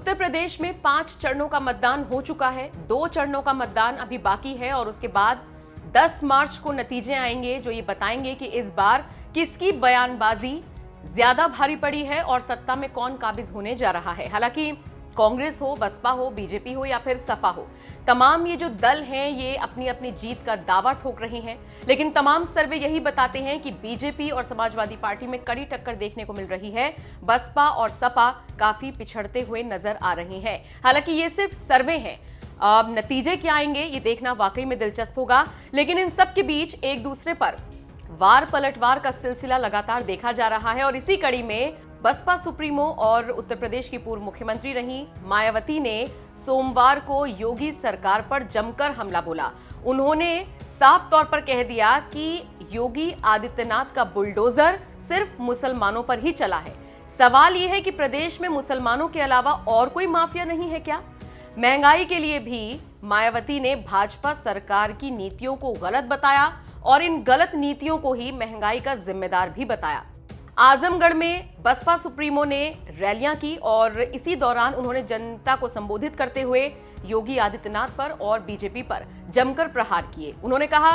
उत्तर प्रदेश में 5 चरणों का मतदान हो चुका है। 2 चरणों का मतदान अभी बाकी है और उसके बाद 10 मार्च को नतीजे आएंगे जो ये बताएंगे कि इस बार किसकी बयानबाजी ज्यादा भारी पड़ी है और सत्ता में कौन काबिज होने जा रहा है। हालांकि कांग्रेस हो, बसपा हो, बीजेपी हो या फिर सपा हो, तमाम ये जो दल हैं ये अपनी अपनी जीत का दावा ठोक रहे हैं, लेकिन तमाम सर्वे यही बताते हैं कि बीजेपी और समाजवादी पार्टी में कड़ी टक्कर देखने को मिल रही है। बसपा और सपा काफी पिछड़ते हुए नजर आ रही हैं। हालांकि ये सिर्फ सर्वे हैं, अब नतीजे क्या आएंगे ये देखना वाकई में दिलचस्प होगा। लेकिन इन सब के बीच एक दूसरे पर वार पलटवार का सिलसिला लगातार देखा जा रहा है और इसी कड़ी में बसपा सुप्रीमो और उत्तर प्रदेश की पूर्व मुख्यमंत्री रही मायावती ने सोमवार को योगी सरकार पर जमकर हमला बोला। उन्होंने साफ तौर पर कह दिया कि योगी आदित्यनाथ का बुलडोजर सिर्फ मुसलमानों पर ही चला है। सवाल यह है कि प्रदेश में मुसलमानों के अलावा और कोई माफिया नहीं है क्या? महंगाई के लिए भी मायावती ने भाजपा सरकार की नीतियों को गलत बताया और इन गलत नीतियों को ही महंगाई का जिम्मेदार भी बताया। आजमगढ़ में बसपा सुप्रीमो ने रैलियां की और इसी दौरान उन्होंने जनता को संबोधित करते हुए योगी आदित्यनाथ पर और बीजेपी पर जमकर प्रहार किए। उन्होंने कहा,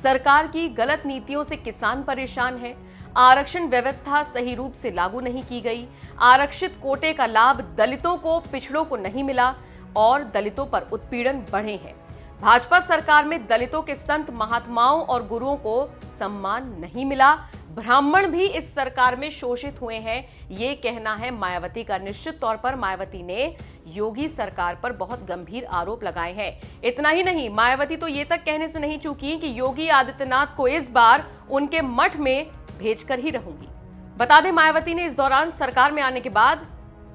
सरकार की गलत नीतियों से किसान परेशान है, आरक्षण व्यवस्था सही रूप से लागू नहीं की गई, आरक्षित कोटे का लाभ दलितों को, पिछड़ों को नहीं मिला और दलितों पर उत्पीड़न बढ़े हैं। भाजपा सरकार में दलितों के संत महात्माओं और गुरुओं को सम्मान नहीं मिला, ब्राह्मण भी इस सरकार में शोषित हुए हैं, ये कहना है मायावती का। निश्चित तौर पर मायावती ने योगी सरकार पर बहुत गंभीर आरोप लगाए हैं। इतना ही नहीं, मायावती तो ये तक कहने से नहीं चूकी कि योगी आदित्यनाथ को इस बार उनके मठ में भेजकर ही रहूंगी। बता दें, मायावती ने इस दौरान सरकार में आने के बाद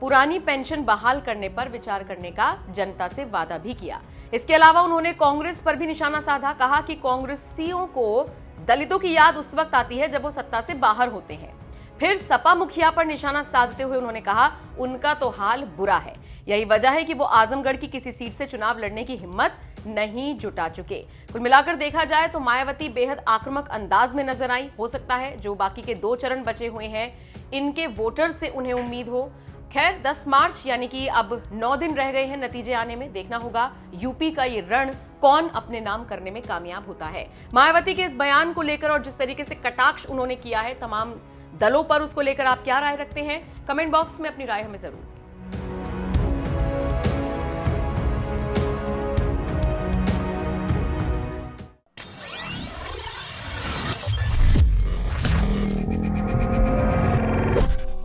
पुरानी पेंशन बहाल करने पर विचार करने का जनता से वादा भी किया। इसके अलावा उन्होंने कांग्रेस पर भी निशाना साधा। कहा कि कांग्रेसियों को दलितों की याद उस वक्त आती है जब वो सत्ता से बाहर होते हैं। फिर सपा मुखिया पर निशाना साधते हुए उन्होंने कहा, उनका तो हाल बुरा है, यही वजह है कि वो आजमगढ़ की किसी सीट से चुनाव लड़ने की हिम्मत नहीं जुटा चुके। कुल मिलाकर देखा जाए तो मायावती बेहद आक्रामक अंदाज में नजर आई। हो सकता है जो बाकी के 2 चरण बचे हुए हैं इनके वोटर से उन्हें उम्मीद हो। खैर, 10 मार्च यानी कि अब 9 दिन रह गए हैं नतीजे आने में। देखना होगा यूपी का ये रण कौन अपने नाम करने में कामयाब होता है। मायावती के इस बयान को लेकर और जिस तरीके से कटाक्ष उन्होंने किया है तमाम दलों पर, उसको लेकर आप क्या राय रखते हैं? कमेंट बॉक्स में अपनी राय हमें जरूर